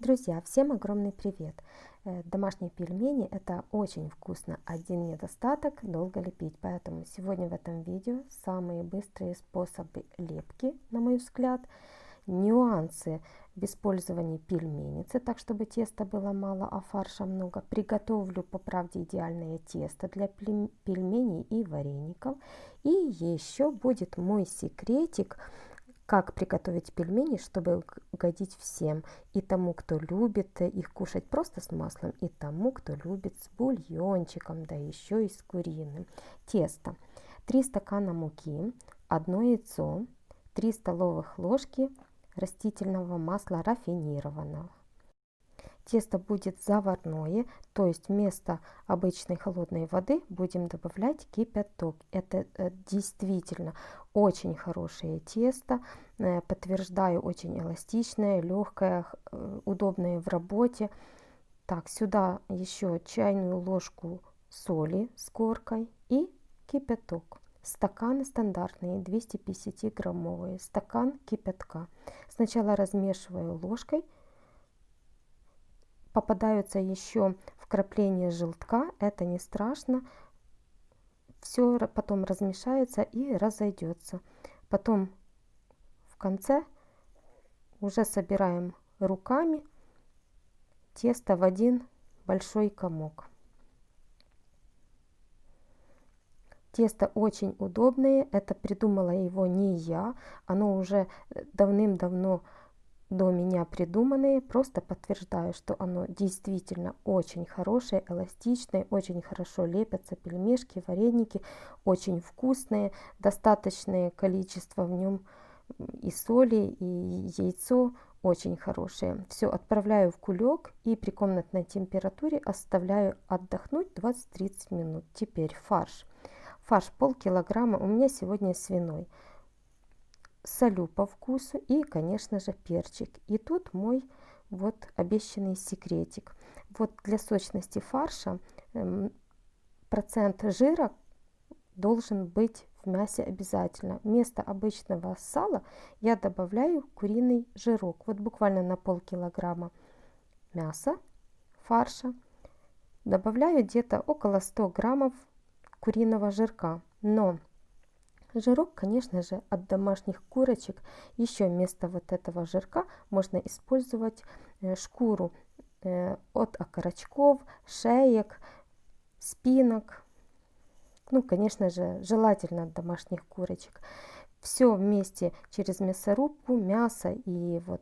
Друзья, всем огромный привет! Домашние пельмени это очень вкусно. Один недостаток — долго лепить. Поэтому сегодня в этом видео самые быстрые способы лепки, на мой взгляд, нюансы в использовании пельменицы, так чтобы теста было мало, а фарша много. Приготовлю по правде идеальное тесто для пельменей и вареников. И еще будет мой секретик, как приготовить пельмени, чтобы угодить всем. И тому, кто любит их кушать просто с маслом, и тому, кто любит с бульончиком, да еще и с куриным. Тесто. 3 стакана муки, 1 яйцо, 3 столовых ложки растительного масла рафинированного. Тесто будет заварное, то есть вместо обычной холодной воды будем добавлять кипяток. Это действительно очень хорошее тесто, подтверждаю, очень эластичное, легкое, удобное в работе. Так, сюда еще чайную ложку соли с горкой и кипяток. Стаканы стандартные, 250-граммовые, стакан кипятка. Сначала размешиваю ложкой. Попадаются еще вкрапления желтка, это не страшно, все потом размешается и разойдется. Потом в конце уже собираем руками тесто в один большой комок. Тесто очень удобное, это придумала его не я, оно уже давным-давно до меня придуманные, просто подтверждаю, что оно действительно очень хорошее, эластичное, очень хорошо лепятся пельмешки, вареники, очень вкусные, достаточное количество в нем и соли, и яйцо очень хорошее. Все отправляю в кулек и при комнатной температуре оставляю отдохнуть 20-30 минут. Теперь фарш. Фарш полкилограмма, у меня сегодня свиной. Солю по вкусу и, конечно же, перчик. И тут мой вот обещанный секретик. Вот для сочности фарша процент жира должен быть в мясе обязательно. Вместо обычного сала я добавляю куриный жирок. Вот буквально на полкилограмма мяса, фарша, добавляю где-то около 100 граммов куриного жирка. Но жирок, конечно же, от домашних курочек. Еще вместо вот этого жирка можно использовать шкуру от окорочков, шеек, спинок. Ну, конечно же, желательно от домашних курочек. Все вместе через мясорубку, мясо и вот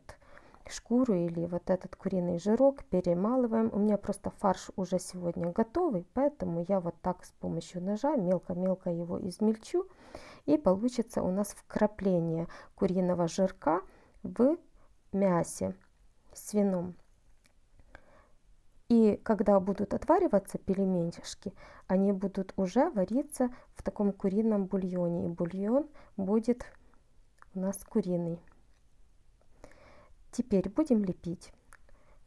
шкуру или вот этот куриный жирок перемалываем. У меня просто фарш уже сегодня готовый, поэтому я вот так с помощью ножа мелко-мелко его измельчу. И получится у нас вкрапление куриного жирка в мясе свином. И когда будут отвариваться пельменчики, они будут уже вариться в таком курином бульоне. И бульон будет у нас куриный. Теперь будем лепить.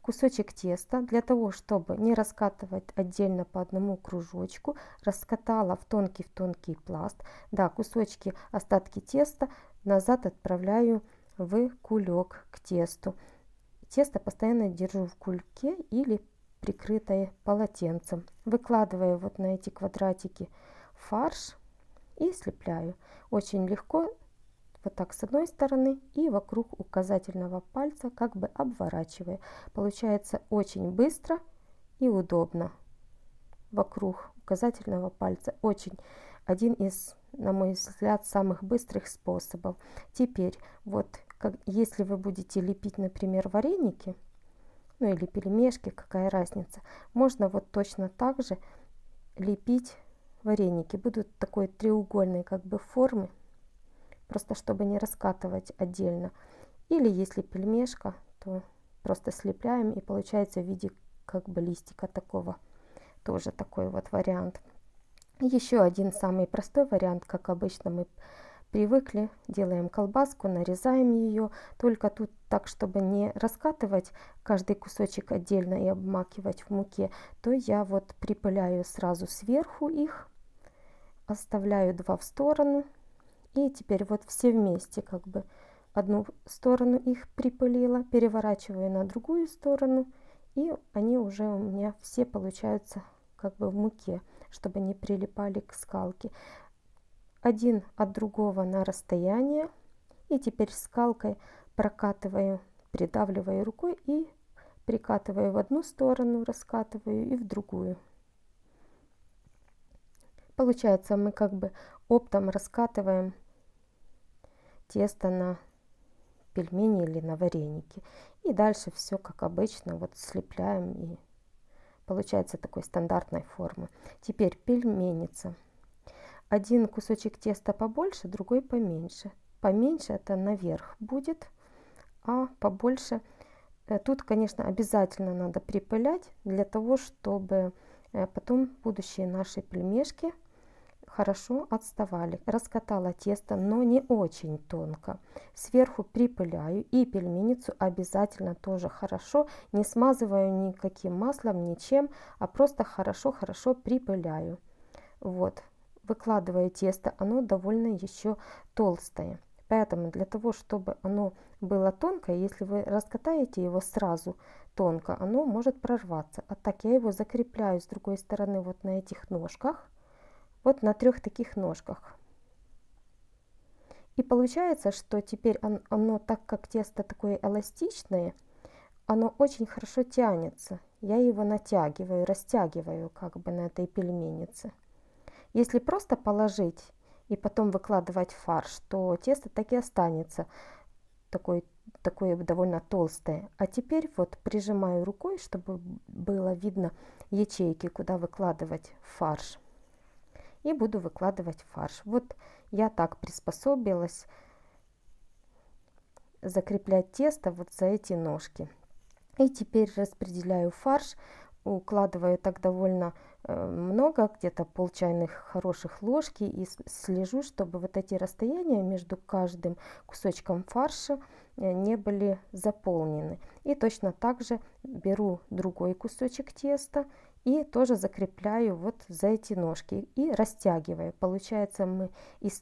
Кусочек теста, для того, чтобы не раскатывать отдельно по одному кружочку, раскатала в тонкий пласт. Да, кусочки, остатки теста назад отправляю в кулек к тесту. Тесто постоянно держу в кульке или прикрытое полотенцем. Выкладываю вот на эти квадратики фарш и слепляю. Очень легко. Вот так с одной стороны и вокруг указательного пальца как бы обворачивая. Получается очень быстро и удобно. Вокруг указательного пальца. Очень один из, на мой взгляд, самых быстрых способов. Теперь вот если вы будете лепить, например, вареники, ну или пельмешки, какая разница, можно вот точно так же лепить вареники. Будут такой треугольной как бы формы. Просто чтобы не раскатывать отдельно. Или если пельмешка, то просто слепляем и получается в виде как бы листика такого. Тоже такой вот вариант. Еще один самый простой вариант, как обычно мы привыкли, делаем колбаску, нарезаем ее, только тут так, чтобы не раскатывать каждый кусочек отдельно и обмакивать в муке, то я вот припыляю сразу сверху их, оставляю 2 в сторону. И теперь вот все вместе как бы одну сторону их припылила, переворачиваю на другую сторону, и они уже у меня все получаются как бы в муке, чтобы не прилипали к скалке. Один от другого на расстояние, и теперь скалкой прокатываю, придавливаю рукой и прикатываю в одну сторону, раскатываю и в другую. Получается, мы как бы оптом раскатываем тесто на пельмени или на вареники. И дальше все как обычно, вот слепляем, и получается такой стандартной формы. Теперь пельменница. Один кусочек теста побольше, другой поменьше. Поменьше это наверх будет, а побольше. Тут, конечно, обязательно надо припылять для того, чтобы потом будущие наши пельмешки хорошо отставали. Раскатала тесто, но не очень тонко. Сверху припыляю, и пельменницу обязательно тоже хорошо, не смазываю никаким маслом, ничем, а просто хорошо припыляю. Вот, выкладываю тесто, оно довольно еще толстое. Поэтому для того, чтобы оно было тонкое, если вы раскатаете его сразу тонко, оно может прорваться. А так я его закрепляю с другой стороны вот на этих ножках. Вот на 3 таких ножках. И получается, что теперь оно, так как тесто такое эластичное, оно очень хорошо тянется. Я его натягиваю, растягиваю как бы на этой пельменнице. Если просто положить и потом выкладывать фарш, то тесто так и останется такое довольно толстое. А теперь вот прижимаю рукой, чтобы было видно ячейки, куда выкладывать фарш. И буду выкладывать фарш. Вот я так приспособилась закреплять тесто вот за эти ножки. И теперь распределяю фарш, укладываю так довольно много, где-то пол чайных хороших ложки, и слежу, чтобы вот эти расстояния между каждым кусочком фарша не были заполнены. И точно так же беру другой кусочек теста и тоже закрепляю вот за эти ножки и растягиваю. Получается, мы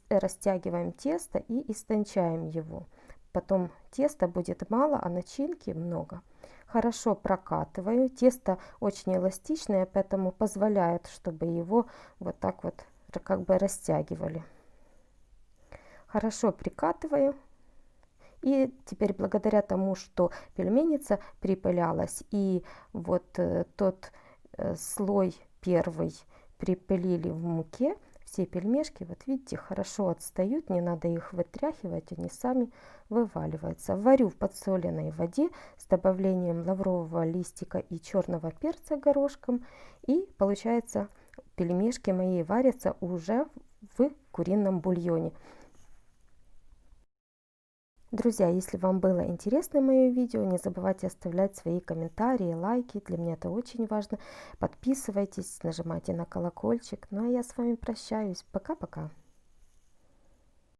растягиваем тесто и истончаем его. Потом теста будет мало, а начинки много. Хорошо прокатываю. Тесто очень эластичное, поэтому позволяет, чтобы его вот так вот как бы растягивали. Хорошо прикатываю. И теперь благодаря тому, что пельменница припылялась, и вот тот слой первый припылили в муке, все пельмешки, вот видите, хорошо отстают, не надо их вытряхивать, они сами вываливаются. Варю в подсоленной воде с добавлением лаврового листика и черного перца горошком, и получается, пельмешки мои варятся уже в курином бульоне. Друзья, если вам было интересно мое видео, не забывайте оставлять свои комментарии, лайки, для меня это очень важно. Подписывайтесь, нажимайте на колокольчик. Ну а я с вами прощаюсь. Пока-пока.